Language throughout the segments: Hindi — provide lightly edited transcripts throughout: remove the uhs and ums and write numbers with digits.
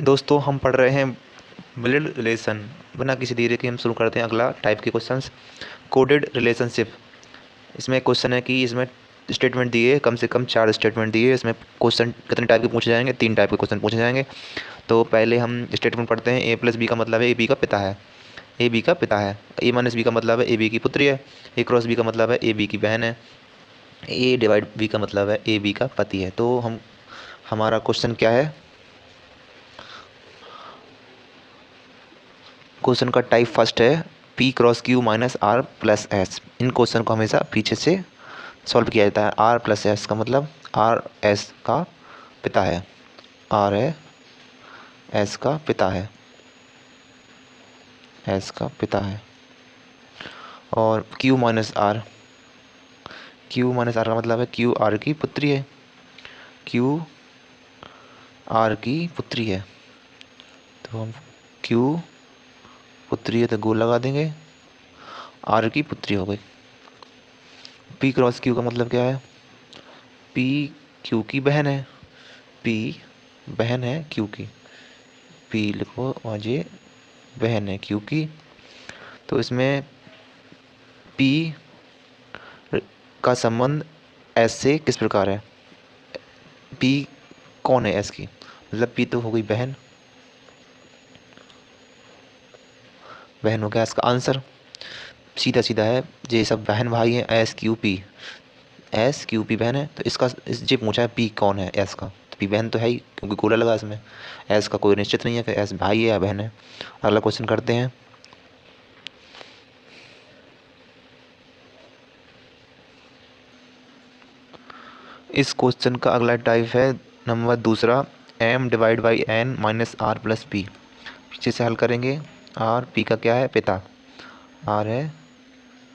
दोस्तों हम पढ़ रहे हैं ब्लड रिलेशन। बिना किसी देरी के हम शुरू करते हैं अगला टाइप के क्वेश्चंस। Coded relationship. इसमें क्वेश्चन है कि इसमें स्टेटमेंट दिए, कम से कम 4 स्टेटमेंट दिए। इसमें क्वेश्चन कितने टाइप के पूछे जाएंगे? 3 टाइप के क्वेश्चन पूछे जाएंगे। तो पहले हम स्टेटमेंट पढ़ते हैं। ए प्लस बी का मतलब है ए बी का पिता है। ए बी का पिता है। ए माइनस बी का मतलब है ए बी की पुत्री है। ए क्रॉस बी का मतलब है ए बी की बहन है। ए डिवाइड बी का मतलब है ए बी का पति है। तो हमारा क्वेश्चन क्या है? क्वेश्चन का टाइप फर्स्ट है P cross Q minus R plus S. इन क्वेश्चन को हमेशा पीछे से सॉल्व किया जाता है। आर प्लस एस का मतलब आर एस का पिता है। आर है एस का पिता है। एस का पिता है। और Q minus R. Q minus R का मतलब है क्यू आर की पुत्री है। क्यू आर की पुत्री है। तो हम क्यू पुत्री है तो गोल लगा देंगे। आर की पुत्री हो गई। पी क्रॉस क्यू का मतलब क्या है? पी क्यू की बहन है। पी बहन है क्यू की। पी लिखो और ये बहन है क्यू की। तो इसमें पी का संबंध एस से किस प्रकार है? पी कौन है एस की? मतलब पी तो हो गई बहन। बहन हो गया इसका आंसर। सीधा सीधा है। ये सब बहन भाई हैं। S Q P. S Q P बहन है तो इसका ये पूछा है पी कौन है एस का। तो पी बहन तो है ही क्योंकि गोला लगा इसमें। एस का कोई निश्चित नहीं है कि एस भाई है या बहन है। अगला क्वेश्चन करते हैं। इस क्वेश्चन का अगला टाइप है नंबर दूसरा M divide by N minus R plus P. पीछे से हल करेंगे। आर पी का क्या है? पिता। आर है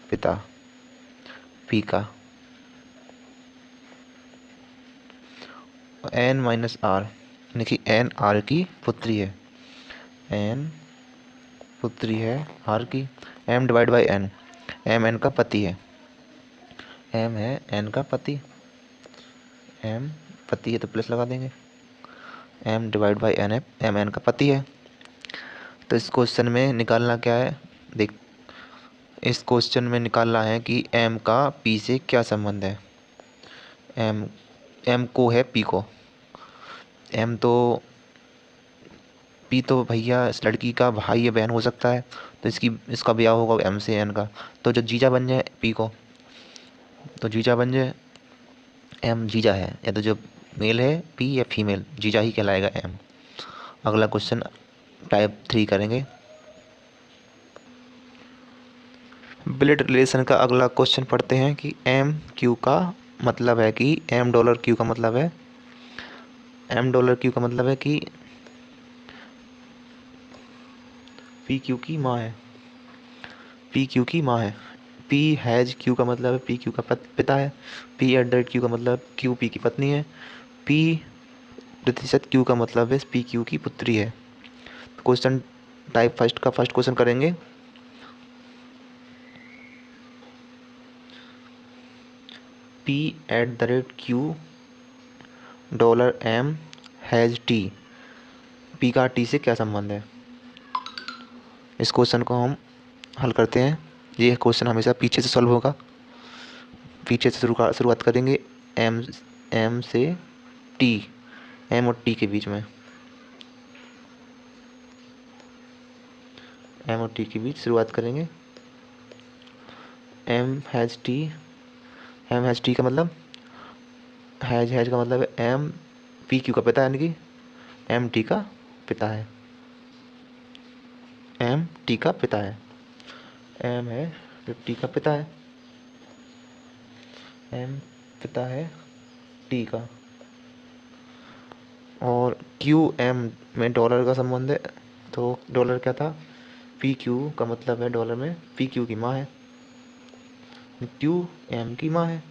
पिता पी का। एन माइनस आर यानी कि एन आर की पुत्री है। एन पुत्री है आर की। M divide by N. M N का पति है। एम है एन का पति। एम पति है तो प्लस लगा देंगे। एम डिवाइड बाई एन है एम एन का पति है। तो इस क्वेश्चन में निकालना क्या है? देख, इस क्वेश्चन में निकालना है कि एम का पी से क्या संबंध है। एम एम को है पी को। एम तो पी तो भैया इस लड़की का भाई या बहन हो सकता है। तो इसका ब्याह होगा एम से एन का। तो जो जीजा बन जाए पी को, तो जीजा बन जाए। एम जीजा है या तो जो मेल है पी या फीमेल जीजा ही कहलाएगा एम। अगला क्वेश्चन टाइप 3 करेंगे। ब्लड रिलेशन का अगला क्वेश्चन पढ़ते हैं कि एम क्यू का मतलब है कि एम डॉलर क्यू का मतलब है। एम डॉलर क्यू का मतलब है कि पी क्यू की माँ है। पी क्यू की माँ है। पी हैज क्यू का मतलब है पी क्यू का पिता है। P at the rate Q का मतलब क्यू पी की पत्नी है। पी प्रतिशत क्यू का मतलब है पी क्यू की पुत्री है। क्वेश्चन टाइप फर्स्ट का फर्स्ट क्वेश्चन करेंगे। P at the rate Q dollar M has T. P का टी से क्या संबंध है? इस क्वेश्चन को हम हल करते हैं। ये क्वेश्चन हमेशा पीछे से सॉल्व होगा। पीछे से शुरुआत करेंगे। एम एम से टी। एम और टी के बीच में। एम और टी के बीच शुरुआत करेंगे। M has T. M has T का मतलब हैज का मतलब है एम पी क्यू का पिता यानी कि एम टी का पिता है। एम टी का पिता है। एम है जो टी का पिता है। एम पिता है टी का। और क्यू एम में डॉलर का संबंध है। तो डॉलर क्या था? पी क्यू का मतलब है डॉलर में पी क्यू की माँ है। क्यू एम की माँ है।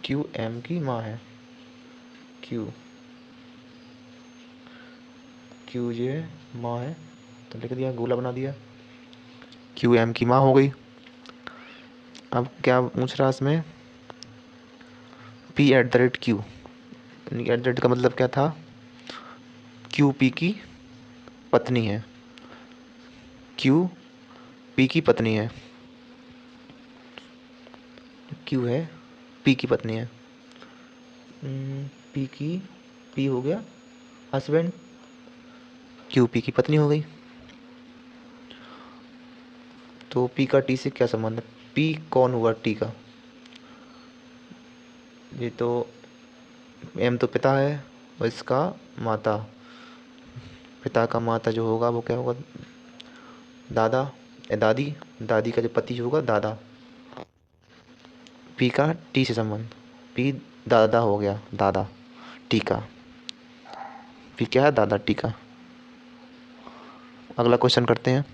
क्यू एम की माँ है। क्यू क्यू ये माँ है तो लिख दिया, गोला बना दिया। क्यू एम की माँ हो गई। अब क्या पूछ रहा इसमें? P at the rate Q. Eight the rate का मतलब क्या था? क्यू पी की पत्नी है। क्यू पी की पत्नी है। क्यू है पी की पत्नी है। पी की पी हो गया हस्बैंड, क्यू पी की पत्नी हो गई। तो पी का टी से क्या संबंध है? पी कौन हुआ टी का? ये तो एम तो पिता है और इसका माता। पिता का माता जो होगा वो क्या होगा? दादा या दादी। दादी का जो पति होगा दादा। पी का टी से संबंध, पी दादा हो गया, दादा टी का। पी क्या है? दादा टी का। अगला क्वेश्चन करते हैं।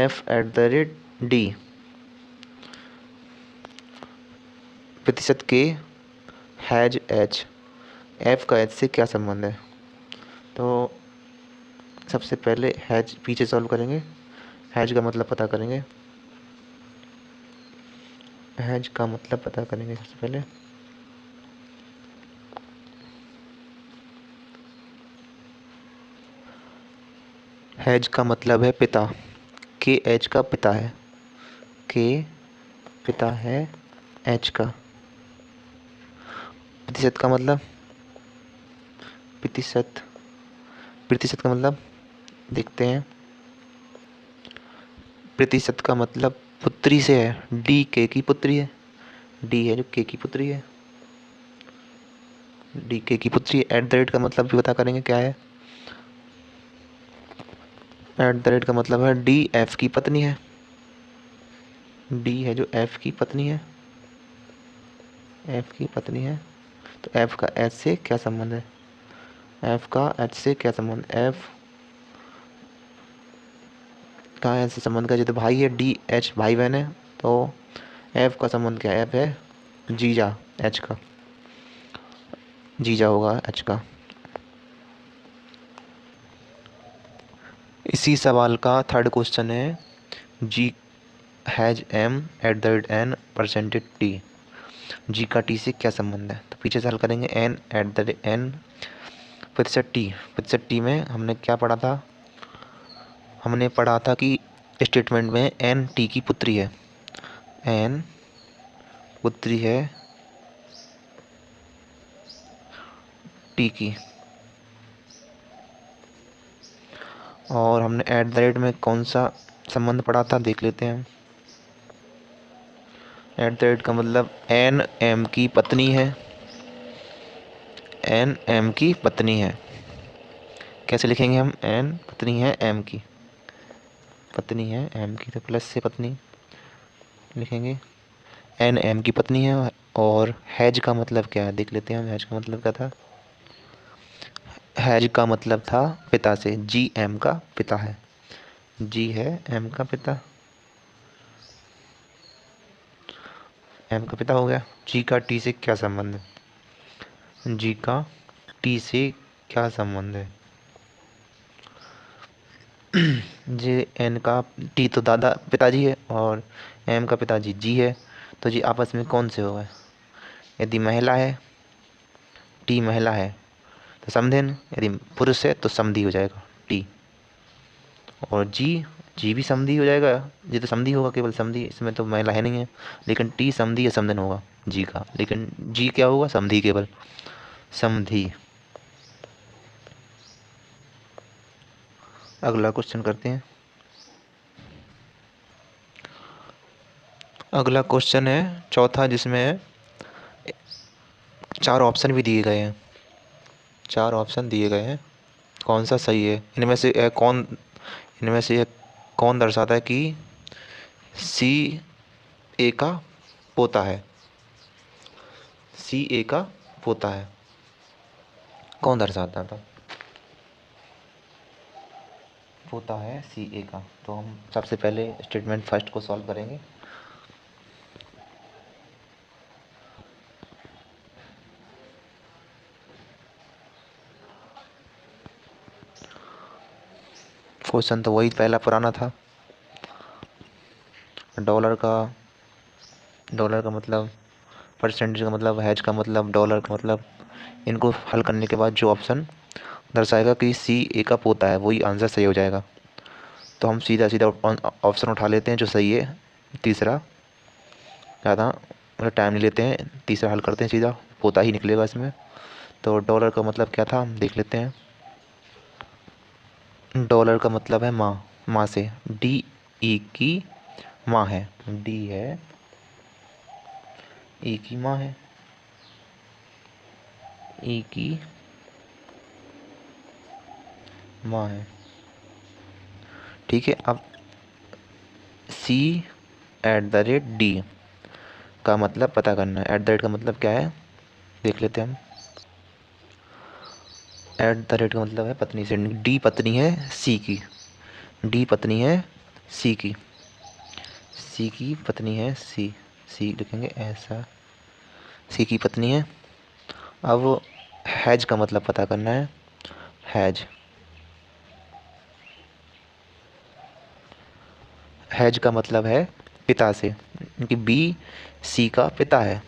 f@d प्रतिशत के हैज एच। एफ का एच से क्या संबंध है? तो सबसे पहले हैज पीछे सॉल्व करेंगे। हैज का मतलब पता करेंगे। हैज का मतलब पता करेंगे सबसे पहले। हैज का मतलब है पिता। के एच का पिता है। के पिता है एच का। प्रतिशत का मतलब प्रतिशत। प्रतिशत का मतलब देखते हैं। प्रतिशत का मतलब पुत्री से है। डी के की पुत्री है। डी है जो के की पुत्री है। डी के की पुत्री है। एट द रेट का मतलब भी पता करेंगे क्या है। एट द रेट का मतलब है डी एफ की पत्नी है। डी है जो एफ की पत्नी है। एफ की पत्नी है। तो एफ का एच से क्या संबंध है? एफ का एच से क्या संबंध? एफ का एच से संबंध का, जो तो भाई है, डी एच भाई बहन है। तो एफ का संबंध क्या है? एफ है जीजा एच का। जीजा होगा एच का। इसी सवाल का थर्ड क्वेश्चन है। G has M at the rate N percentage T. G का टी से क्या संबंध है? तो पीछे से हल करेंगे। N at the rate N प्रतिशत टी। प्रतिशत टी में हमने क्या पढ़ा था? हमने पढ़ा था कि स्टेटमेंट में एन टी की पुत्री है। एन पुत्री है टी की। और हमने एट द रेट में कौन सा संबंध पढ़ा था देख लेते हैं। एट द रेट का मतलब एन एम की पत्नी है। एन एम की पत्नी है। कैसे लिखेंगे हम? एन पत्नी है एम की। पत्नी है एम की तो प्लस से पत्नी लिखेंगे। एन एम की पत्नी है। और हैज का मतलब क्या है देख लेते हैं हम। हैज का मतलब क्या था? हैज का मतलब था पिता से। जी एम का पिता है। जी है एम का पिता। एम का पिता हो गया। जी का टी से क्या संबंध है? जी का टी से क्या संबंध है? जी एन का टी तो दादा पिताजी है और एम का पिताजी जी है। तो जी आपस में कौन से हो गए? यदि महिला है, टी महिला है तो समधिन। यदि पुरुष है तो समधी हो जाएगा टी। और जी, जी भी समधी हो जाएगा। जी तो समधी होगा, केवल समधी, इसमें तो महिला है नहीं है। लेकिन टी समधी या समधिन होगा जी का। लेकिन जी क्या होगा? समधी, केवल समधी। अगला क्वेश्चन करते हैं। अगला क्वेश्चन है चौथा, जिसमें चार ऑप्शन भी दिए गए हैं। चार ऑप्शन दिए गए हैं, कौन सा सही है? इनमें से यह कौन दर्शाता है कि सी ए का पोता है? सी ए का पोता है, कौन दर्शाता था? पोता है सी ए का। तो हम सबसे पहले स्टेटमेंट फर्स्ट को सॉल्व करेंगे। क्वेश्चन तो वही पहला पुराना था। डॉलर का मतलब, परसेंटेज का मतलब, हैज का मतलब, डॉलर का मतलब, इनको हल करने के बाद जो ऑप्शन दर्शाएगा कि सी ए का पोता है, वही आंसर सही हो जाएगा। तो हम सीधा सीधा ऑप्शन उठा लेते हैं जो सही है, तीसरा। ज़्यादा मतलब टाइम नहीं लेते हैं, तीसरा हल करते हैं, सीधा पोता ही निकलेगा इसमें। तो डॉलर का मतलब क्या था हम देख लेते हैं। डॉलर का मतलब है माँ, माँ से डी ई की माँ है, डी है ई की माँ है, ई की माँ है। ठीक है, अब सी एट द रेट डी का मतलब पता करना है। एट द रेट का मतलब क्या है देख लेते हैं हम। एट द रेट का मतलब है पत्नी से, डी पत्नी है सी की, डी पत्नी है सी की, सी की पत्नी है सी, सी लिखेंगे ऐसा, सी की पत्नी है। अब हैज का मतलब पता करना है, हैज, हैज का मतलब है पिता से, क्योंकि बी सी का पिता है,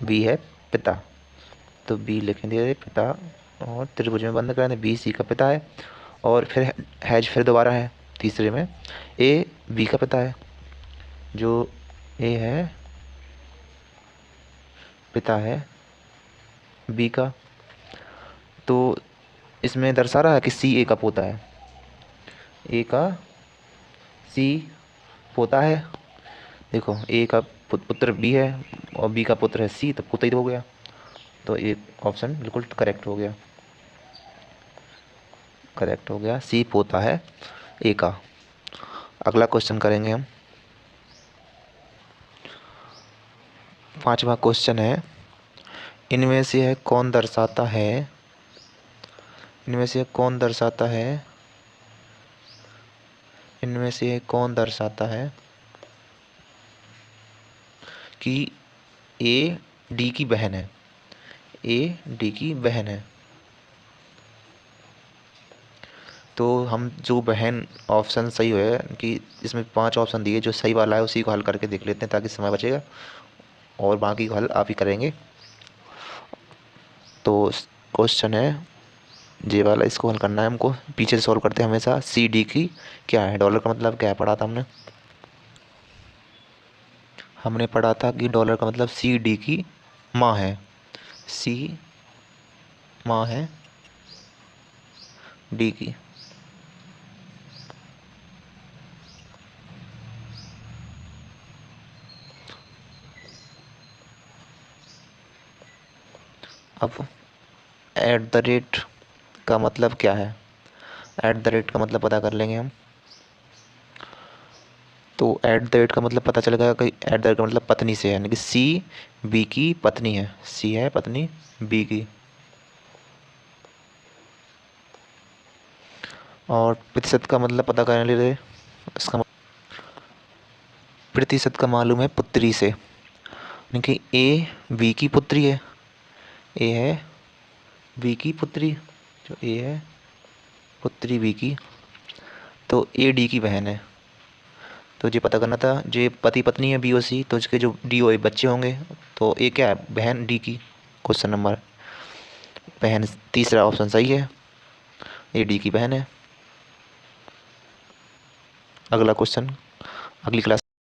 बी है पिता, तो बी लिखेंगे पिता, और त्रिभुज में बंद करें, बी सी का पिता है। और फिर हैज फिर दोबारा है तीसरे में, ए बी का पिता है, जो ए है पिता है बी का। तो इसमें दर्शा रहा है कि सी ए का पोता है, ए का सी पोता है। देखो ए का पुत्र बी है और बी का पुत्र है सी, तो पोता ही तो हो गया। तो ये ऑप्शन बिल्कुल करेक्ट हो गया, करेक्ट हो गया, सी पोता है ए का। अगला क्वेश्चन करेंगे हम। पांचवा क्वेश्चन है, इनमें से है कौन दर्शाता है, इनमें से कौन दर्शाता है, इनमें से कौन दर्शाता है कि ए डी की बहन है, ए डी की बहन है। तो हम जो बहन ऑप्शन सही है कि इसमें 5 ऑप्शन दिए, जो सही वाला है उसी को हल करके देख लेते हैं ताकि समय बचेगा, और बाकी को हल आप ही करेंगे। तो क्वेश्चन है ये वाला, इसको हल करना है हमको, पीछे से सॉल्व करते हैं हमेशा। सी डी की क्या है, डॉलर का मतलब क्या है पढ़ा था हमने, हमने पढ़ा था कि डॉलर का मतलब सी डी की माँ है, सी माँ है डी की। अब एट द रेट का मतलब क्या है, एट द रेट का मतलब पता कर लेंगे हम। तो एट द रेट का मतलब पता चलेगा कि एट द रेट का मतलब पत्नी से है, यानी कि सी बी की पत्नी है, सी है पत्नी बी की। और प्रतिशत का मतलब पता करने लिए इसका प्रतिशत का मालूम है पुत्री से, यानी कि ए बी की पुत्री है, ए है बी की पुत्री, जो ए है पुत्री बी की, तो ए डी की बहन है। तो ये पता करना था, जो पति पत्नी है बी ओ सी, तो उसके जो डी ओ ए बच्चे होंगे, तो ए क्या है बहन डी की। क्वेश्चन नंबर बहन, तीसरा ऑप्शन सही है, ए डी की बहन है। अगला क्वेश्चन अगली क्लास